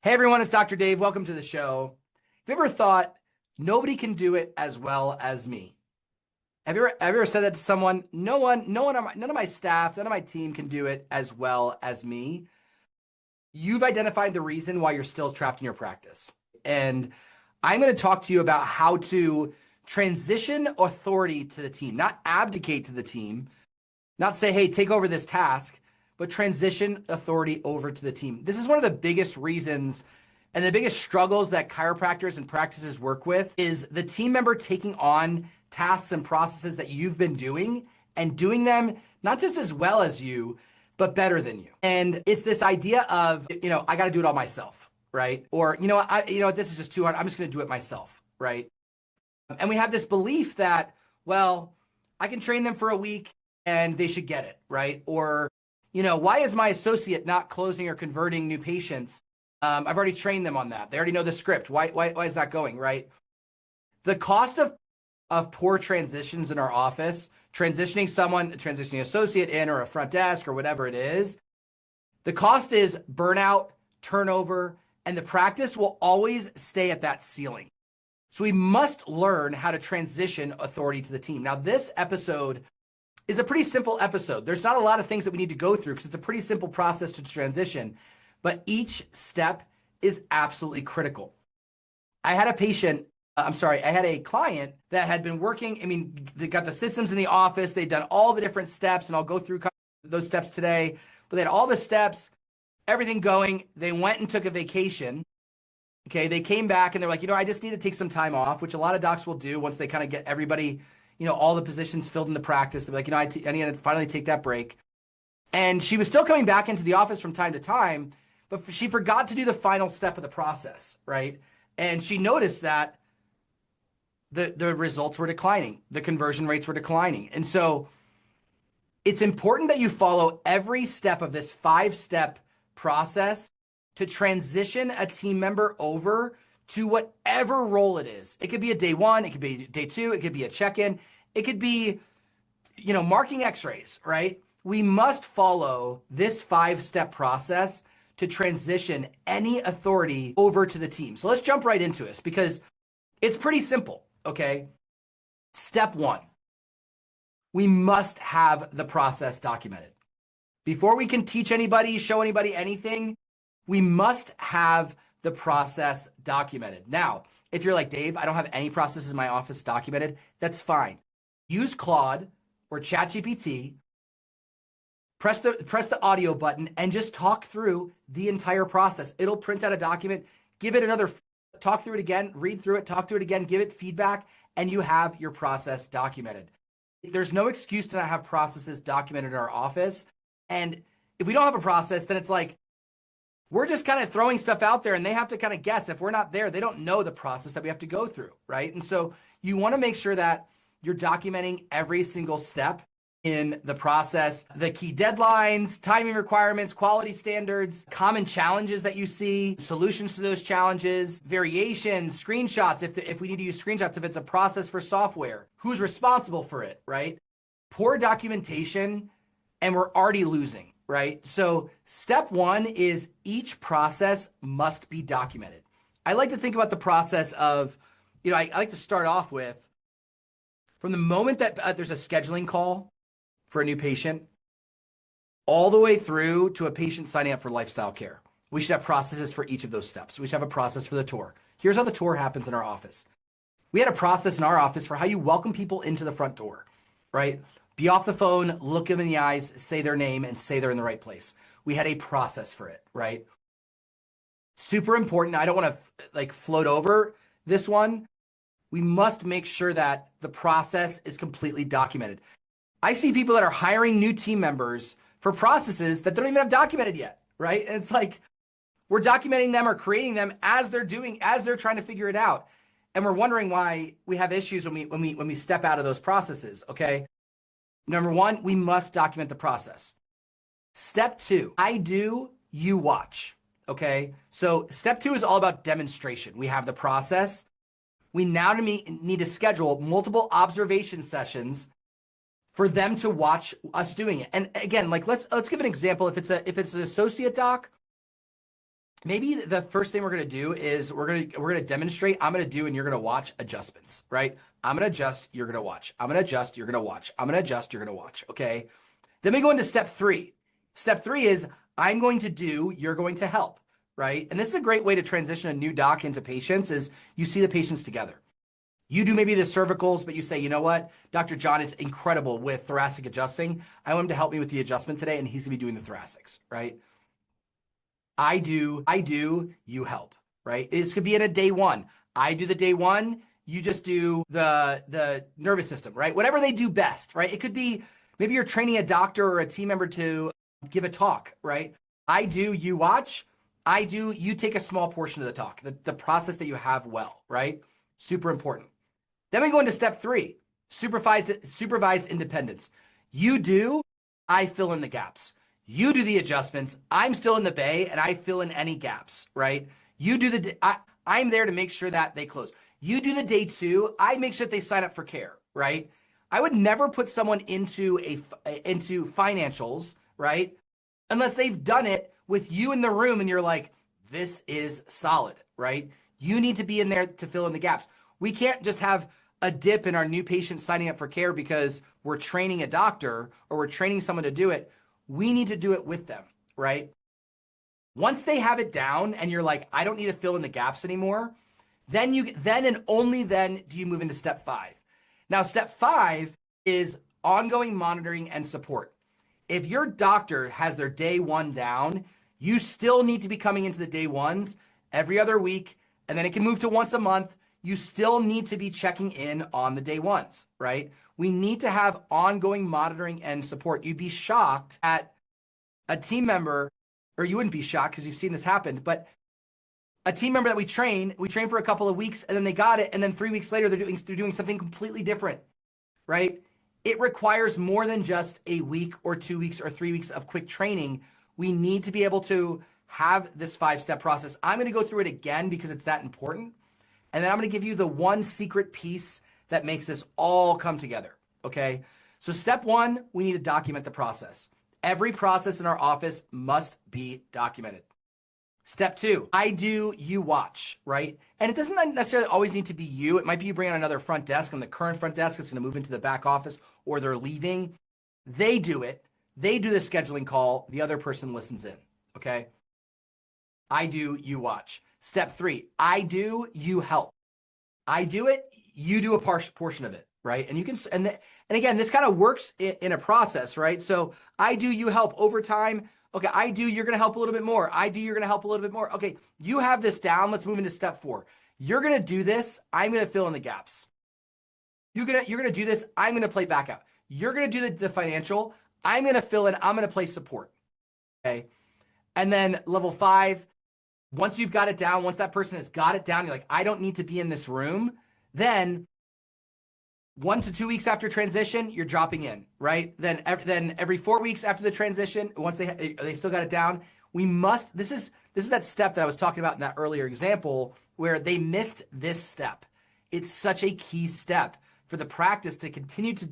Hey everyone, it's Dr. Dave. Welcome to the show. Have you ever thought nobody can do it as well as me? Have you ever said that to someone? None of my staff, none of my team can do it as well as me. You've identified the reason why you're still trapped in your practice. And I'm going to talk to you about how to transition authority to the team, not abdicate to the team, not say, hey, take over this task, but transition authority over to the team. This is one of the biggest reasons and the biggest struggles that chiropractors and practices work with is the team member taking on tasks and processes that you've been doing and doing them not just as well as you, but better than you. And it's this idea of, I got to do it all myself, right? Or, this is just too hard. I'm just going to do it myself, right? And we have this belief that, well, I can train them for a week and they should get it, right? Or, why is my associate not closing or converting new patients? I've already trained them on that. They already know the script. Why is that going, right? The cost of poor transitions in our office, transitioning associate in or a front desk or whatever it is, the cost is burnout, turnover, and the practice will always stay at that ceiling. So we must learn how to transition authority to the team. Now, this episode is a pretty simple episode. There's not a lot of things that we need to go through because it's a pretty simple process to transition, but each step is absolutely critical. I had a client that had been working. They got the systems in the office. They'd done all the different steps, and I'll go through those steps today, but they had all the steps, everything going. They went and took a vacation. Okay, they came back and they're like, I just need to take some time off, which a lot of docs will do once they kind of get everybody, all the positions filled into practice. They're like, I need to finally take that break. And she was still coming back into the office from time to time, but she forgot to do the final step of the process, right? And she noticed that the results were declining. The conversion rates were declining. And so it's important that you follow every step of this 5-step process to transition a team member over to whatever role it is. It could be a day 1, it could be day 2, it could be a check-in, it could be, marking x-rays, right? We must follow this 5-step process to transition any authority over to the team. So let's jump right into this because it's pretty simple, okay? Step 1, we must have the process documented. Before we can teach anybody, show anybody anything, we must have the process documented. Now, if you're like, Dave, I don't have any processes in my office documented, that's fine. Use Claude or ChatGPT, press the audio button, and just talk through the entire process. It'll print out a document, give it another, talk through it again, read through it, talk through it again, give it feedback, and you have your process documented. There's no excuse to not have processes documented in our office. And if we don't have a process, then it's like, we're just kind of throwing stuff out there and they have to kind of guess. If we're not there, they don't know the process that we have to go through, right? And so you want to make sure that you're documenting every single step in the process, the key deadlines, timing requirements, quality standards, common challenges that you see, solutions to those challenges, variations, screenshots, if we need to use screenshots, if it's a process for software, who's responsible for it, right? Poor documentation, and we're already losing, right? So step 1 is each process must be documented. I like to think about the process of, I like to start off with, from the moment that there's a scheduling call for a new patient, all the way through to a patient signing up for lifestyle care. We should have processes for each of those steps. We should have a process for the tour. Here's how the tour happens in our office. We had a process in our office for how you welcome people into the front door, right? Be off the phone, look them in the eyes, say their name, and say they're in the right place. We had a process for it, right? Super important. I don't want to float over this one. We must make sure that the process is completely documented. I see people that are hiring new team members for processes that they don't even have documented yet, right? And it's like, we're documenting them or creating them as they're trying to figure it out. And we're wondering why we have issues when we step out of those processes, okay? Number 1, we must document the process. Step 2, I do, you watch, okay? So step 2 is all about demonstration. We have the process. We now need to schedule multiple observation sessions for them to watch us doing it. And again, let's give an example. If it's an associate doc, maybe the first thing we're going to do is we're going to demonstrate. I'm going to do, and you're going to watch adjustments, right? I'm going to adjust, you're going to watch. I'm going to adjust, you're going to watch. I'm going to adjust, you're going to watch. Okay. Then we go into step 3. Step 3 is I'm going to do, you're going to help, right? And this is a great way to transition a new doc into patients is you see the patients together. You do maybe the cervicals, but you say, you know what? Dr. John is incredible with thoracic adjusting. I want him to help me with the adjustment today, and he's going to be doing the thoracics, right? I do, you help, right? This could be in a day 1. I do the day 1, you just do the nervous system, right? Whatever they do best, right? It could be maybe you're training a doctor or a team member to give a talk, right? I do, you watch. I do, you take a small portion of the talk, the process that you have well, right? Super important. Then we go into step 3, supervised independence. You do, I fill in the gaps. You do the adjustments. I'm still in the bay and I fill in any gaps, right? You do I'm there to make sure that they close. You do the day 2. I make sure that they sign up for care, right? I would never put someone into financials, right? Unless they've done it with you in the room and you're like, this is solid, right? You need to be in there to fill in the gaps. We can't just have a dip in our new patients signing up for care because we're training a doctor or we're training someone to do it. We need to do it with them, right? Once they have it down and you're like, I don't need to fill in the gaps anymore, then and only then do you move into step 5. Now, step 5 is ongoing monitoring and support. If your doctor has their day 1 down, you still need to be coming into the day 1s every other week, and then it can move to once a month. You still need to be checking in on the day 1s, right? We need to have ongoing monitoring and support. You'd be shocked at a team member, or you wouldn't be shocked because you've seen this happen, but a team member that we train for a couple of weeks and then they got it. And then 3 weeks later, they're doing something completely different, right? It requires more than just a week or 2 weeks or 3 weeks of quick training. We need to be able to have this 5-step process. I'm going to go through it again because it's that important. And then I'm going to give you the one secret piece that makes this all come together. Okay. So step 1, we need to document the process. Every process in our office must be documented. Step 2, I do, you watch, right? And it doesn't necessarily always need to be you. It might be you bring on another front desk, and the current front desk is going to move into the back office, or they're leaving. They do it. They do the scheduling call. The other person listens in, okay? I do, you watch. Step 3, I do, you help. I do it, you do a portion of it, right? And you can, and again, this kind of works in a process, right? So I do, you help over time. Okay, I do, you're going to help a little bit more. I do, you're going to help a little bit more. Okay, you have this down. Let's move into step 4. You're going to do this. I'm going to fill in the gaps. You're going to do this. I'm going to play back out. You're going to do the financial. I'm going to fill in. I'm going to play support. Okay. And then level 5, once you've got it down, once that person has got it down, you're like, I don't need to be in this room. Then 1 to 2 weeks after transition, you're dropping in, right? Then every 4 weeks after the transition, once they still got it down, this is that step that I was talking about in that earlier example where they missed this step. It's such a key step for the practice to continue to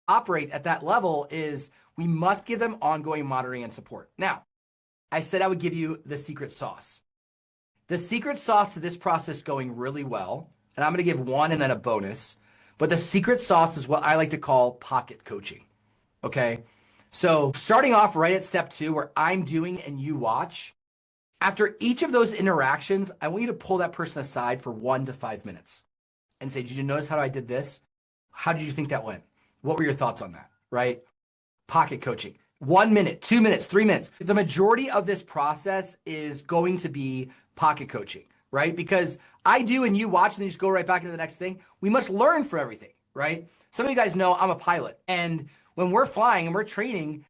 operate at that level is we must give them ongoing monitoring and support. Now, I said I would give you the secret sauce. The secret sauce to this process going really well, and I'm going to give one and then a bonus, but the secret sauce is what I like to call pocket coaching, okay? So starting off right at step 2 where I'm doing and you watch, after each of those interactions, I want you to pull that person aside for 1 to 5 minutes and say, did you notice how I did this? How did you think that went? What were your thoughts on that, right? Pocket coaching. 1 minute, 2 minutes, 3 minutes. The majority of this process is going to be pocket coaching, right? Because I do and you watch and then just go right back into the next thing. We must learn from everything, right? Some of you guys know I'm a pilot. And when we're flying and we're training,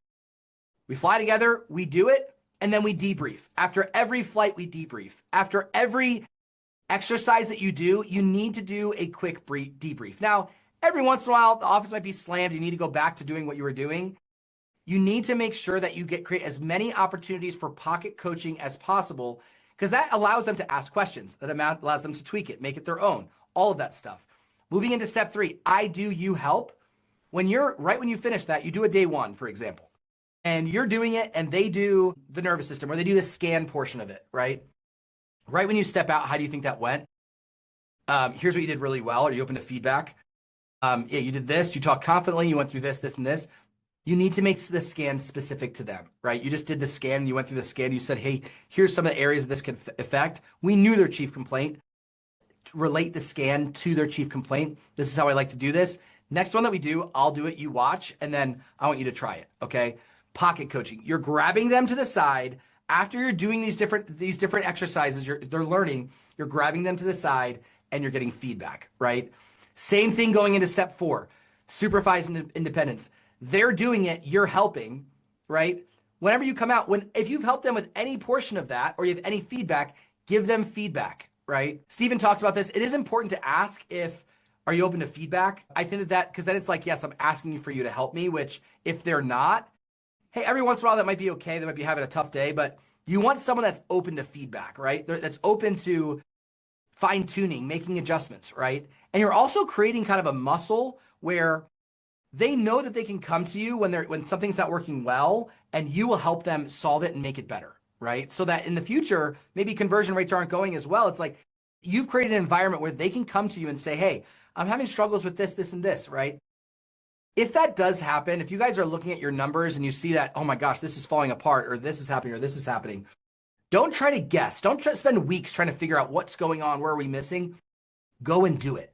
we fly together, we do it, and then we debrief. After every flight, we debrief. After every exercise that you do, you need to do a quick debrief. Now, every once in a while, the office might be slammed. You need to go back to doing what you were doing. You need to make sure that you create as many opportunities for pocket coaching as possible because that allows them to ask questions. That allows them to tweak it, make it their own, all of that stuff. Moving into step 3, I do, you help. When you finish that, you do a day 1, for example, and you're doing it and they do the nervous system or they do the scan portion of it, right? Right when you step out, how do you think that went? Here's what you did really well. Are you open to feedback? Yeah, you did this. You talked confidently. You went through this, this, and this. You need to make the scan specific to them, right? You just did the scan. You went through the scan. You said, hey, here's some of the areas this could affect. We knew their chief complaint. Relate the scan to their chief complaint. This is how I like to do this. Next one that we do, I'll do it, you watch, and then I want you to try it, okay? Pocket coaching. You're grabbing them to the side. After you're doing these different exercises, they're learning, you're grabbing them to the side and you're getting feedback, right? Same thing going into step 4, supervised independence. They're doing it, you're helping, right? Whenever you come out, if you've helped them with any portion of that or you have any feedback, give them feedback, right? Stephen talks about this. It is important to ask are you open to feedback? I think that because then it's like, yes, I'm asking you for you to help me, which if they're not, hey, every once in a while that might be okay. They might be having a tough day, but you want someone that's open to feedback, right? That's open to fine tuning, making adjustments, right? And you're also creating kind of a muscle where they know that they can come to you when something's not working well, and you will help them solve it and make it better, right? So that in the future, maybe conversion rates aren't going as well. It's like you've created an environment where they can come to you and say, hey, I'm having struggles with this, this, and this, right? If that does happen, if you guys are looking at your numbers and you see that, oh my gosh, this is falling apart, or this is happening, or this is happening, don't try to guess. Don't spend weeks trying to figure out what's going on, where are we missing? Go and do it,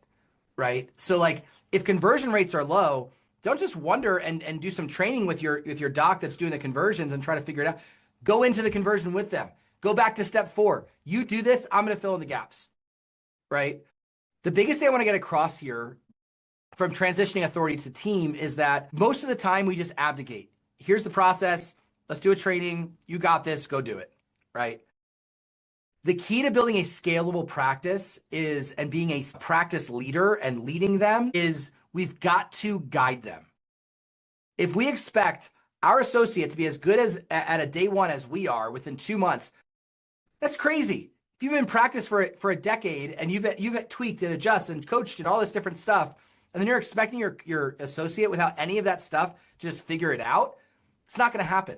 right? So like if conversion rates are low, don't just wonder and do some training with your doc that's doing the conversions and try to figure it out. Go into the conversion with them. Go back to step 4. You do this, I'm going to fill in the gaps, right? The biggest thing I want to get across here from transitioning authority to team is that most of the time we just abdicate. Here's the process. Let's do a training. You got this. Go do it, right? The key to building a scalable practice and being a practice leader and leading them is we've got to guide them. If we expect our associate to be as good as at a day 1 as we are within 2 months, that's crazy. If you've been in practice for a decade and you've tweaked and adjusted and coached and all this different stuff, and then you're expecting your associate without any of that stuff to just figure it out, it's not going to happen,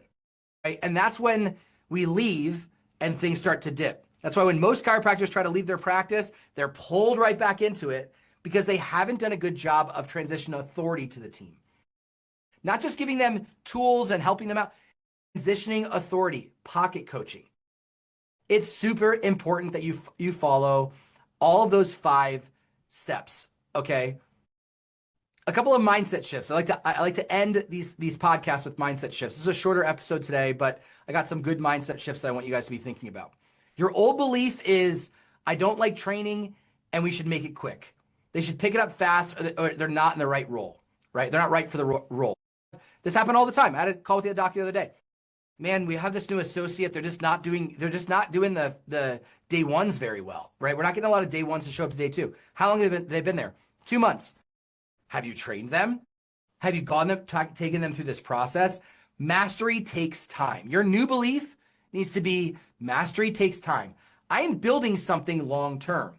right? And that's when we leave and things start to dip. That's why when most chiropractors try to leave their practice, they're pulled right back into it because they haven't done a good job of transition authority to the team. Not just giving them tools and helping them out, transitioning authority, pocket coaching. It's super important that you follow all of those 5 steps, okay? A couple of mindset shifts. I like to end these podcasts with mindset shifts. This is a shorter episode today, but I got some good mindset shifts that I want you guys to be thinking about. Your old belief is, I don't like training and we should make it quick. They should pick it up fast or they're not in the right role, right? They're not right for the role. This happened all the time. I had a call with the doc the other day. Man, we have this new associate. They're just not doing the day 1s very well, right? We're not getting a lot of day 1s to show up to day 2. How long have they been there? 2 months. Have you trained them? Have you taken them through this process? Mastery takes time. Your new belief needs to be mastery takes time. I am building something long-term.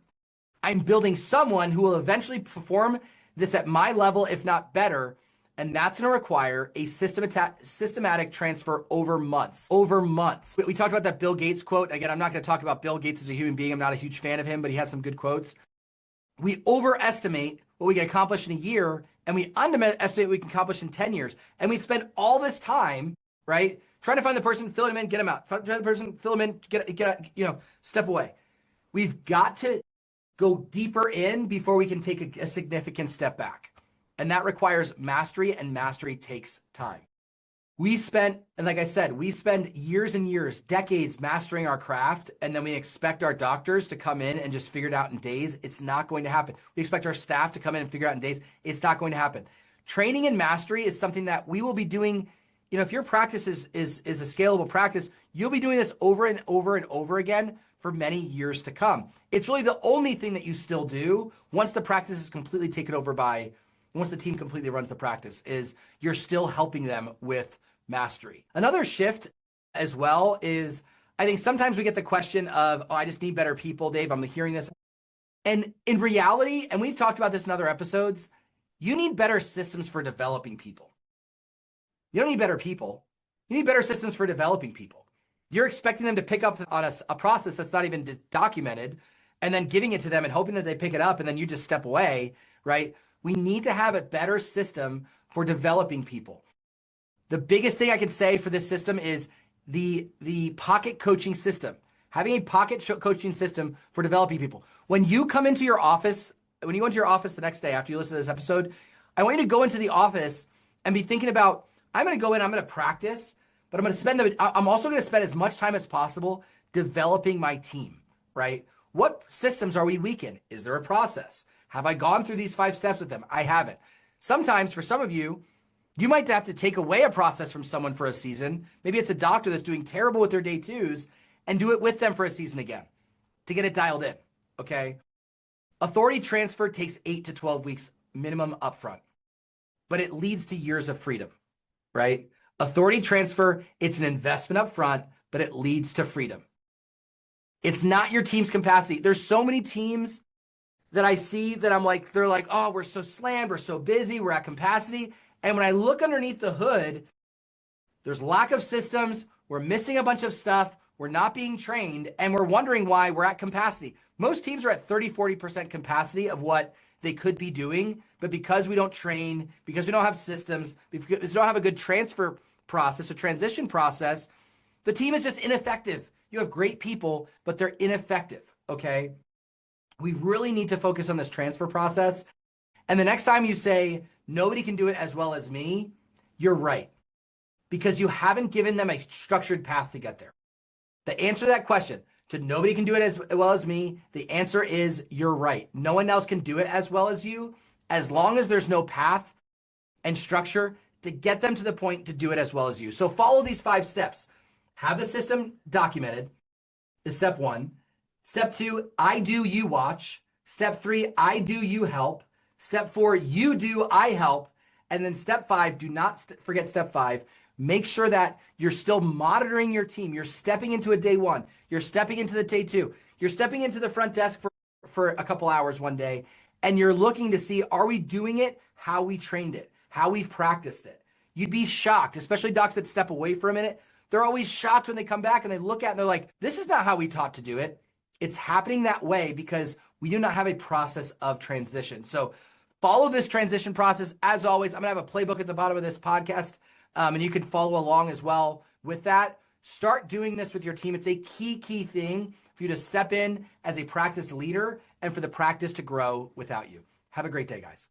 I'm building someone who will eventually perform this at my level, if not better. And that's going to require a systematic transfer over months. We talked about that Bill Gates quote. Again, I'm not going to talk about Bill Gates as a human being. I'm not a huge fan of him, but he has some good quotes. We overestimate what we can accomplish in a year, and we underestimate what we can accomplish in 10 years. And we spend all this time, right, trying to find the person, fill him in, get him out. Find the person, fill him in, step away. We've got to go deeper in before we can take a significant step back. And that requires mastery, and mastery takes time. And like I said, we spend years and years, decades mastering our craft, and then we expect our doctors to come in and just figure it out in days. It's not going to happen. We expect our staff to come in and figure it out in days. It's not going to happen. Training and mastery is something that we will be doing. If your practice is a scalable practice, you'll be doing this over and over and over again for many years to come. It's really the only thing that you still do once the practice is completely taken over once the team completely runs the practice, is you're still helping them with mastery. Another shift as well is, I think sometimes we get the question of, I just need better people, Dave. I'm hearing this. And in reality, and we've talked about this in other episodes, you need better systems for developing people. You don't need better people. You need better systems for developing people. You're expecting them to pick up on a process that's not even documented and then giving it to them and hoping that they pick it up and then you just step away, right? We need to have a better system for developing people. The biggest thing I can say for this system is the pocket coaching system. Having a pocket coaching system for developing people. When you come into your office, when you go into your office the next day after you listen to this episode, I want you to go into the office and be thinking about, I'm going to go in, I'm going to practice, but I'm also going to spend as much time as possible developing my team, right? What systems are we weak in? Is there a process? Have I gone through these 5 steps with them? I haven't. Sometimes for some of you, you might have to take away a process from someone for a season. Maybe it's a doctor that's doing terrible with their day 2s and do it with them for a season again to get it dialed in, okay? Authority transfer takes 8 to 12 weeks minimum upfront, but it leads to years of freedom, right? Authority transfer, it's an investment up front, but it leads to freedom. It's not your team's capacity. There's so many teams that I see that I'm like, they're like, oh, we're so slammed, we're so busy, we're at capacity. And when I look underneath the hood, there's lack of systems, we're missing a bunch of stuff, we're not being trained, and we're wondering why we're at capacity. Most teams are at 30-40% capacity of what they could be doing, but because we don't train, because we don't have systems, because we don't have a good transfer process, a transition process, the team is just ineffective. You have great people, but they're ineffective, okay? We really need to focus on this transfer process. And the next time you say, nobody can do it as well as me, you're right. Because you haven't given them a structured path to get there. The answer to that question, to nobody can do it as well as me, the answer is you're right. No one else can do it as well as you, as long as there's no path and structure to get them to the point to do it as well as you. So follow these 5 steps. Have the system documented is step 1. Step 2, I do, you watch. Step 3, I do, you help. Step 4, you do, I help. And then step 5, do not forget step 5. Make sure that you're still monitoring your team. You're stepping into a day 1. You're stepping into the day 2. You're stepping into the front desk for a couple hours one day, and you're looking to see, are we doing it how we trained it, how we've practiced it? You'd be shocked, especially docs that step away for a minute. They're always shocked when they come back and they look at it and they're like, this is not how we taught to do it. It's happening that way because we do not have a process of transition. So follow this transition process. As always, I'm going to have a playbook at the bottom of this podcast, and you can follow along as well with that. Start doing this with your team. It's a key thing for you to step in as a practice leader and for the practice to grow without you. Have a great day, guys.